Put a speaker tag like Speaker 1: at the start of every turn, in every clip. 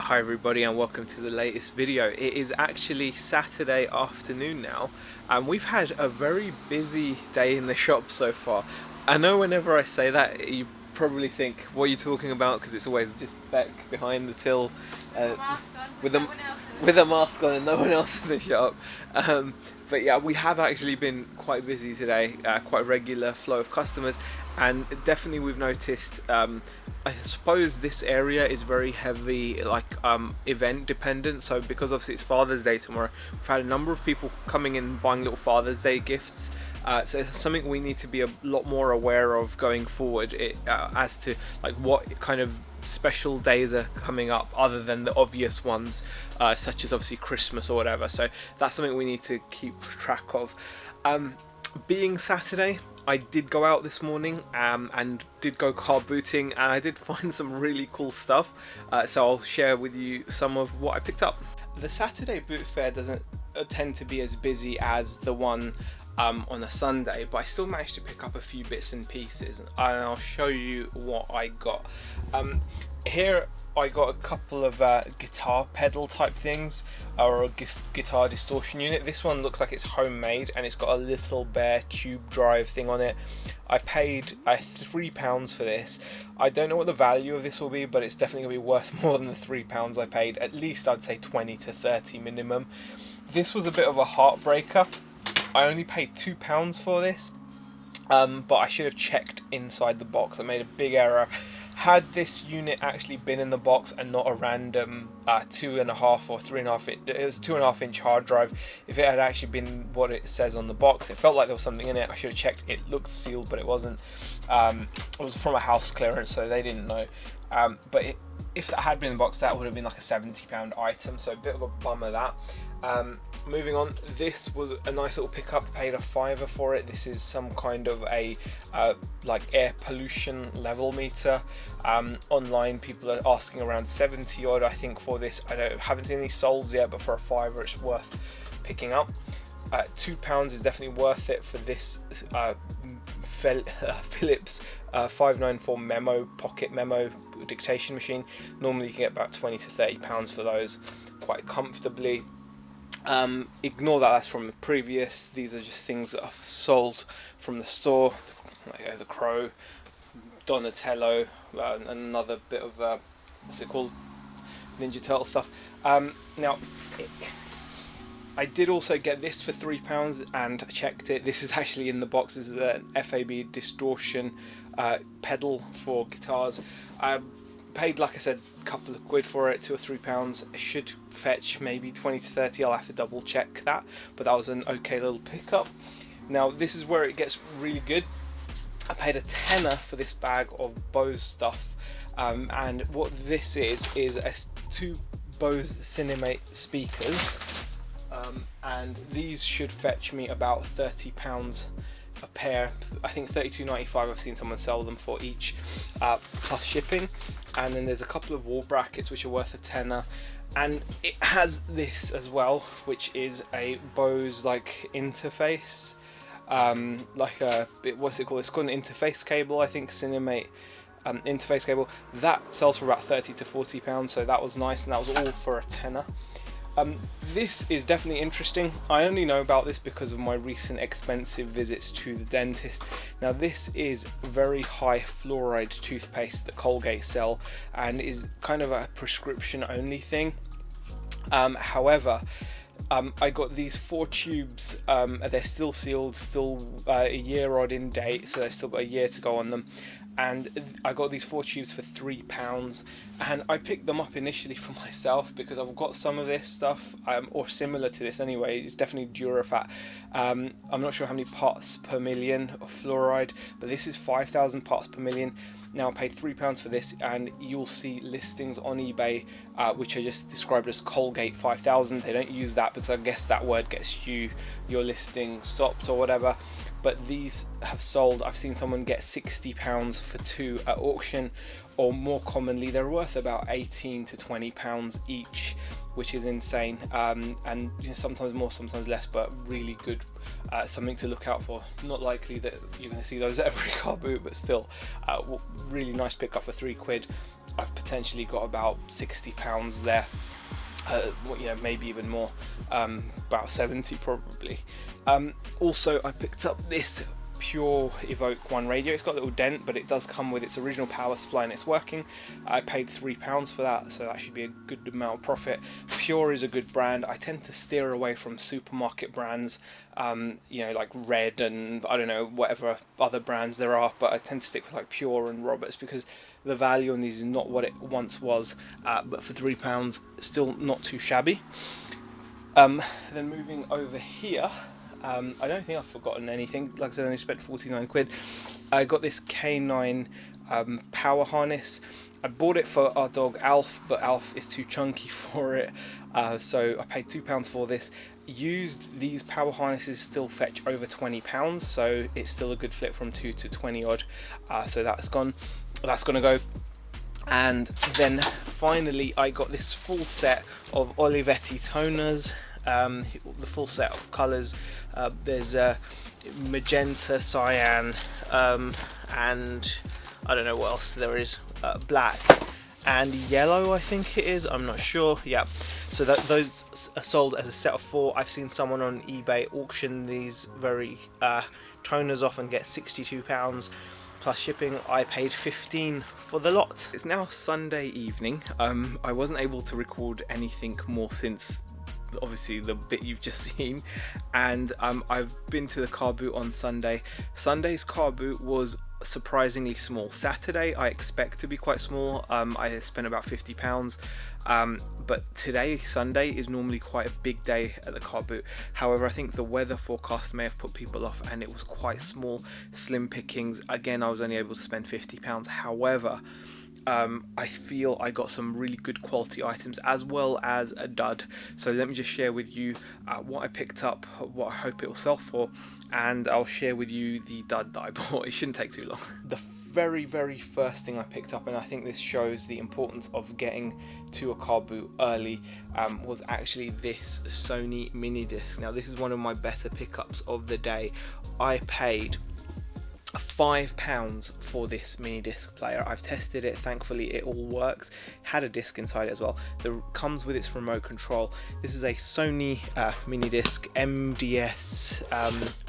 Speaker 1: Hi everybody and welcome to the latest video. It is actually Saturday afternoon now and we've had a very busy day in the shop so far. I know whenever I say that you probably think what are you talking about, because it's always just Beck behind the till with a mask on and no one else in the shop. But yeah, we have actually been quite busy today, quite a regular flow of customers, and definitely we've noticed I suppose this area is very heavy event dependent. So because obviously it's Father's Day tomorrow, we've had a number of people coming in buying little Father's Day gifts. So it's something we need to be a lot more aware of going forward, as to like what kind of special days are coming up other than the obvious ones, such as obviously Christmas or whatever. So that's something we need to keep track of. Being Saturday, I did go out this morning and did go car booting, and I did find some really cool stuff, so I'll share with you some of what I picked up. The Saturday boot fair doesn't tend to be as busy as the one on a Sunday, but I still managed to pick up a few bits and pieces, and I'll show you what I got. Here I got a couple of guitar pedal type things, or a guitar distortion unit. This one looks like it's homemade and it's got a little bare tube drive thing on it. I paid £3 for this. I don't know what the value of this will be, but it's definitely going to be worth more than the £3 I paid. At least I'd say 20 to 30 minimum. This was a bit of a heartbreaker. I only paid £2 for this, but I should have checked inside the box. I made a big error. Had this unit actually been in the box and not a random 2.5 or 3.5, it was 2.5 inch hard drive, if it had actually been what it says on the box, it felt like there was something in it. I should have checked. It looked sealed, but it wasn't. It was from a house clearance, so they didn't know. But if that had been in the box, that would have been like a £70 item, so a bit of a bummer that. Moving on, this was a nice little pickup. Paid a £5 for it. This is some kind of a like air pollution level meter. Online people are asking around 70 odd I think for this. Haven't seen any solds yet, but for a £5 it's worth picking up. £2 is definitely worth it for this Philips 594 memo pocket memo dictation machine. Normally you can get about 20 to 30 pounds for those quite comfortably. Ignore that, that's from the previous. These are just things that I've sold from the store, like the Crow, Donatello, and another bit of what's it called, Ninja Turtle stuff. Now I did also get this for £3 and checked it. This is actually in the box. This is an FAB distortion pedal for guitars. Paid, like I said, a couple of quid for it, £2 or £3. It should fetch maybe 20 to 30. I'll have to double check that, but that was an okay little pickup. Now this is where it gets really good. I paid a tenner for this bag of Bose stuff, and what this is two Bose Cinemate speakers, and these should fetch me about £30 a pair. I think £32.95 I've seen someone sell them for each, plus shipping. And then there's a couple of wall brackets which are worth a tenner, and it has this as well, which is a Bose like interface, like a what's it called, it's called an interface cable, I think, Cinemate interface cable. That sells for about 30 to 40 pounds, so that was nice, and that was all for a tenner. This is definitely interesting. I only know about this because of my recent expensive visits to the dentist. Now this is very high fluoride toothpaste that Colgate sell, and is kind of a prescription only thing. However, I got these 4 tubes. They're still sealed, still a year odd in date, so they've still got a year to go on them. And I got these 4 tubes for £3, and I picked them up initially for myself because I've got some of this stuff, or similar to this anyway. It's definitely Durafat. I'm not sure how many parts per million of fluoride, but this is 5,000 parts per million. Now I paid £3 for this, and you'll see listings on eBay which are just described as Colgate 5000. They don't use that because I guess that word gets your listing stopped or whatever. But these have sold. I've seen someone get £60 for 2 at auction, or more commonly they're worth about 18 to 20 pounds each, which is insane. And you know, sometimes more, sometimes less, but really good. Something to look out for. Not likely that you're going to see those at every car boot, but still really nice pickup for £3. I've potentially got about £60 there. Maybe even more, about 70 probably. Also, I picked up this Pure Evoke 1 radio. It's got a little dent, but it does come with its original power supply and it's working. I paid £3 for that, so that should be a good amount of profit. Pure is a good brand. I tend to steer away from supermarket brands, like Red and I don't know, whatever other brands there are, but I tend to stick with like Pure and Roberts because the value on these is not what it once was, but for £3 still not too shabby. Then moving over here, I don't think I've forgotten anything. Like I said, I only spent 49 quid. I got this K9 power harness. I bought it for our dog Alf, but Alf is too chunky for it, so I paid £2 for this. Used, these power harnesses still fetch over £20, so it's still a good flip from 2 to 20 odd. So that's gone. That's gonna go. And then finally I got this full set of Olivetti toners, the full set of colours. There's magenta, cyan, and I don't know what else there is, black and yellow I think it is, I'm not sure. Yeah, so those are sold as a set of 4. I've seen someone on eBay auction these very toners off and get £62 plus shipping. I paid 15 for the lot. It's now Sunday evening. I wasn't able to record anything more since obviously the bit you've just seen, and I've been to the car boot on Sunday. Sunday's car boot was surprisingly small. Saturday I expect to be quite small. I spent about £50, but today, Sunday, is normally quite a big day at the car boot. However, I think the weather forecast may have put people off and it was quite small, slim pickings. Again, I was only able to spend £50. However, I feel I got some really good quality items as well as a dud. So let me just share with you what I picked up, what I hope it will sell for, and I'll share with you the dud that I bought. It shouldn't take too long. The very first thing I picked up, and I think this shows the importance of getting to a car boot early, was actually this Sony mini disc. Now this is one of my better pickups of the day. I paid £5 for this mini disc player. I've tested it, thankfully it all works. Had a disc inside it as well. Comes with its remote control. This is a Sony mini disc MDS,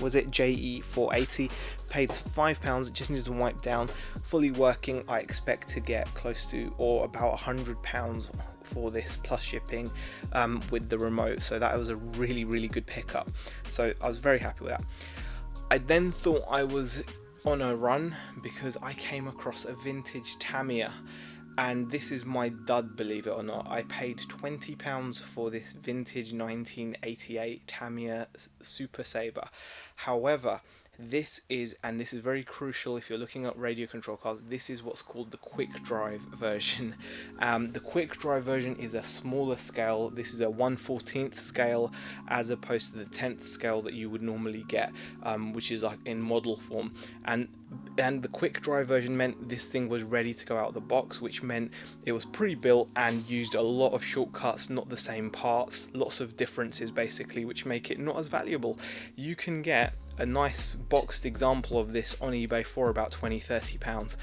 Speaker 1: was it JE480? Paid £5, it just needs to wipe down. Fully working. I expect to get close to or about £100 for this plus shipping with the remote, so that was a really good pickup. So I was very happy with that. I then thought I was on a run because I came across a vintage Tamiya, and this is my dud, believe it or not. I paid £20 for this vintage 1988 Tamiya Super Sabre. However, this is very crucial if you're looking at radio control cars, this is what's called the quick drive version. The quick drive version is a smaller scale. This is a 1/14th scale as opposed to the 10th scale that you would normally get, which is like in model form. And the quick drive version meant this thing was ready to go out of the box, which meant it was pre-built and used a lot of shortcuts, not the same parts, lots of differences basically, which make it not as valuable. You can get a nice boxed example of this on eBay for about £20-30.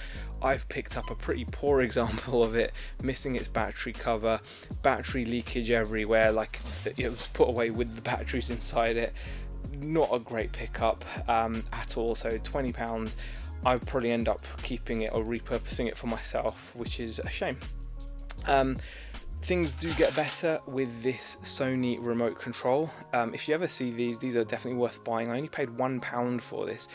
Speaker 1: I've picked up a pretty poor example of it, missing its battery cover, battery leakage everywhere, like it was put away with the batteries inside it. Not a great pickup at all. So £20, I'd probably end up keeping it or repurposing it for myself, which is a shame. Things do get better with this Sony remote control. If you ever see these are definitely worth buying. I only paid £1 for this.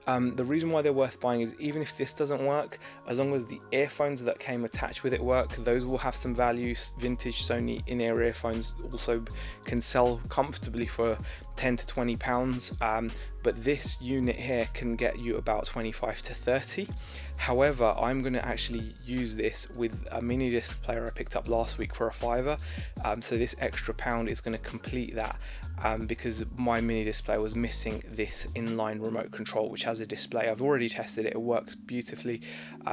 Speaker 1: The reason why they're worth buying is even if this doesn't work, as long as the earphones that came attached with it work, those will have some value. Vintage Sony in-ear earphones also can sell comfortably for £10 to £20, but this unit here can get you about 25 to 30. However, I'm going to actually use this with a mini disc player I picked up last week for a £5, so this extra £1 is going to complete that, because my mini disc player was missing this inline remote control which has a display. I've already tested it, it works beautifully,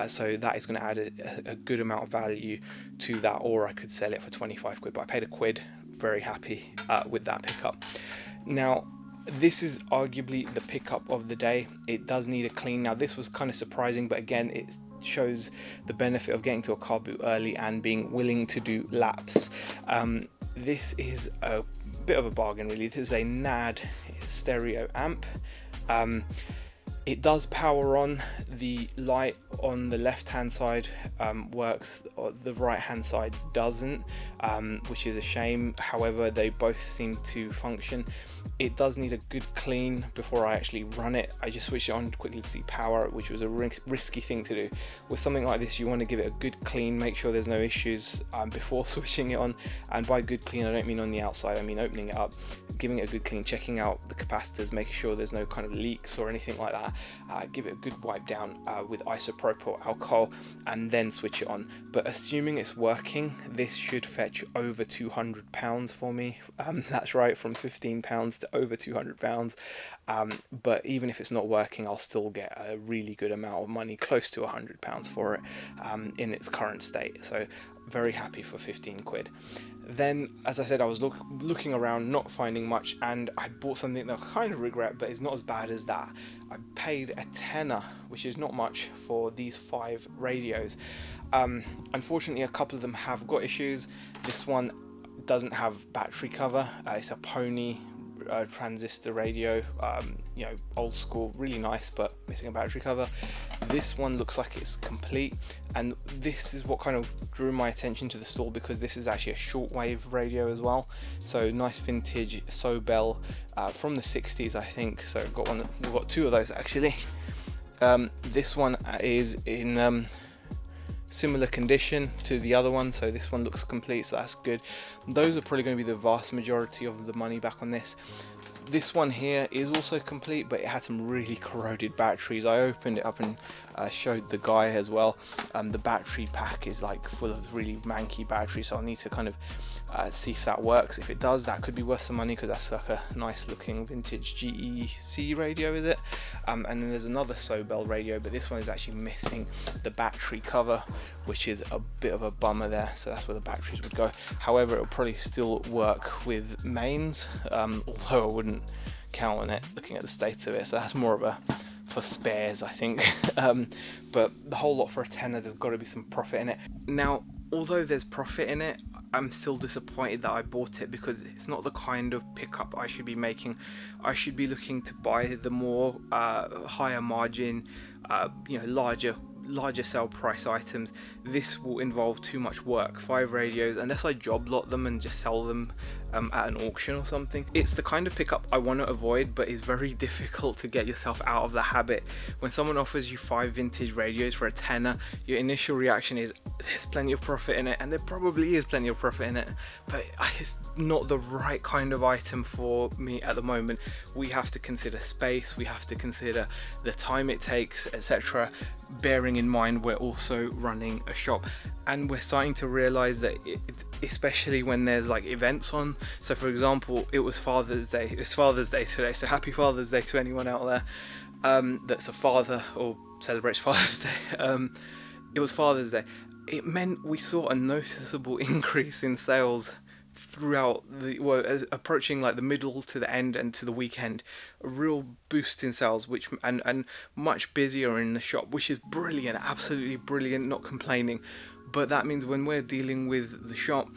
Speaker 1: so that is going to add a good amount of value to that, or I could sell it for 25 quid, but I paid £1. Very happy with that pickup. Now this is arguably the pickup of the day. It does need a clean. Now this was kind of surprising, but again, it's shows the benefit of getting to a car boot early and being willing to do laps. This is a bit of a bargain really. This is a NAD stereo amp. It does power on. The light on the left hand side works, the right hand side doesn't, which is a shame. However, they both seem to function. It does need a good clean before I actually run it. I just switched it on quickly to see power, which was a risky thing to do. With something like this, you want to give it a good clean, make sure there's no issues before switching it on. And by good clean, I don't mean on the outside, I mean opening it up, giving it a good clean, checking out the capacitors, making sure there's no kind of leaks or anything like that. Give it a good wipe down with isopropyl alcohol and then switch it on. But assuming it's working, this should fetch over £200 for me. That's right, from £15 to over £200. But even if it's not working, I'll still get a really good amount of money, close to £100 for it in its current state. So very happy for 15 quid. Then, as I said, I was looking around, not finding much, and I bought something that I kind of regret, but it's not as bad as that. I paid a tenner, which is not much, for these 5 radios. Unfortunately, a couple of them have got issues. This one doesn't have battery cover. It's a Pony transistor radio, you know, old school, really nice, but missing a battery cover. This one looks like it's complete, and this is what kind of drew my attention to the store, because this is actually a shortwave radio as well. So nice vintage Sobel from the 60s, I think. So we've got 2 of those actually. This one is in similar condition to the other one, so this one looks complete, so that's good. Those are probably going to be the vast majority of the money back on this. This one here is also complete, but it had some really corroded batteries. I opened it up and showed the guy as well. The battery pack is like full of really manky batteries, so I'll need to kind of see if that works. If it does, that could be worth some money, because that's like a nice looking vintage GEC radio, is it? And then there's another Sobel radio, but this one is actually missing the battery cover, which is a bit of a bummer there. So that's where the batteries would go. However, it'll probably still work with mains, although I wouldn't count on it looking at the state of it. So that's more of a for spares, I think. But the whole lot for a tenner, there's got to be some profit in it. Now, although there's profit in it, I'm still disappointed that I bought it, because it's not the kind of pickup I should be making. I should be looking to buy the more higher margin, you know, larger sell price items. This will involve too much work. 5 radios, unless I job lot them and just sell them at an auction or something. It's the kind of pickup I want to avoid, but it's very difficult to get yourself out of the habit. When someone offers you 5 vintage radios for a tenner, your initial reaction is there's plenty of profit in it, and there probably is plenty of profit in it, but it's not the right kind of item for me at the moment. We have to consider space, we have to consider the time it takes, etc., bearing in mind we're also running a shop, and we're starting to realize that especially when there's like events on. So for example, it was Father's Day. It's Father's Day today, so happy Father's Day to anyone out there that's a father or celebrates Father's Day. It was Father's Day. It meant we saw a noticeable increase in sales throughout as approaching like the middle to the end and to the weekend. A real boost in sales, which and much busier in the shop, which is brilliant, absolutely brilliant, not complaining. But that means when we're dealing with the shop,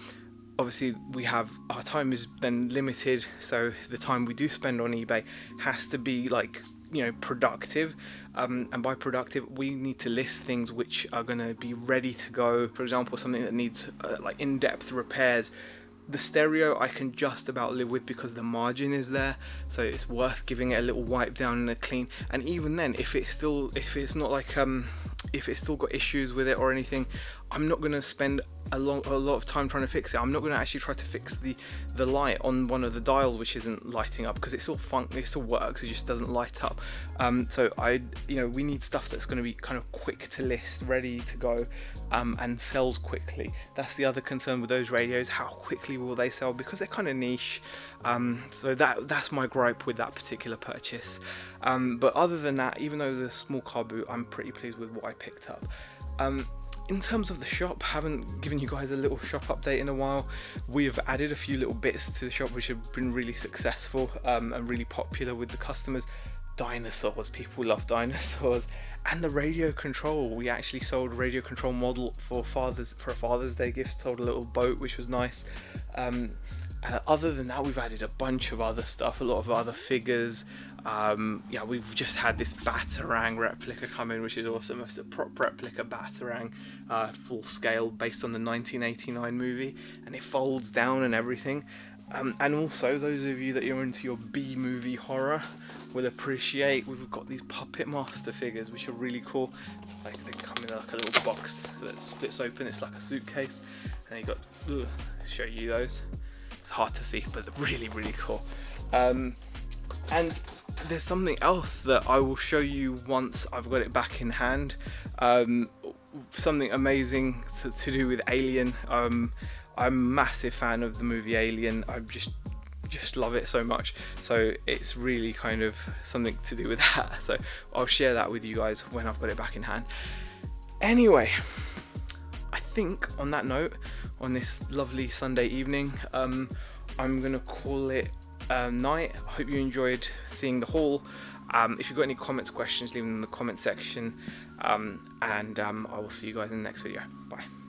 Speaker 1: obviously our time is then limited, so the time we do spend on eBay has to be like, you know, productive, and by productive we need to list things which are going to be ready to go. For example, something that needs like in-depth repairs. The stereo I can just about live with because the margin is there, so it's worth giving it a little wipe down and a clean. And even then, if it's still got issues with it or anything, I'm not going to spend a lot of time trying to fix it. I'm not going to actually try to fix the light on one of the dials which isn't lighting up, because it still works, it just doesn't light up. So we need stuff that's going to be kind of quick to list, ready to go, and sells quickly. That's the other concern with those radios. How quickly will they sell, because they're kind of niche. So that's my gripe with that particular purchase. But other than that, even though it was a small car boot, I'm pretty pleased with what I picked up. In terms of the shop, haven't given you guys a little shop update in a while. We have added a few little bits to the shop which have been really successful and really popular with the customers. Dinosaurs, people love dinosaurs, And the radio control, we actually sold a radio control model for a Father's Day gift. Sold a little boat, which was nice. Other than that, we've added a bunch of other stuff, a lot of other figures. Yeah, we've just had this Batarang replica come in, which is awesome. It's a prop replica Batarang, full scale, based on the 1989 movie, and it folds down and everything. And also, those of you that are into your B-movie horror will appreciate, we've got these Puppet Master figures, which are really cool. Like, they come in like a little box that splits open. It's like a suitcase, and you got, show you those. It's hard to see, but really, really cool. And there's something else that I will show you once I've got it back in hand. Something amazing to do with Alien. I'm a massive fan of the movie Alien. I just love it so much. So it's really kind of something to do with that. So I'll share that with you guys when I've got it back in hand. Anyway, I think on that note, on this lovely Sunday evening, I'm gonna call it night. I hope you enjoyed seeing the haul. If you've got any comments, questions, leave them in the comment section, and I will see you guys in the next video. Bye.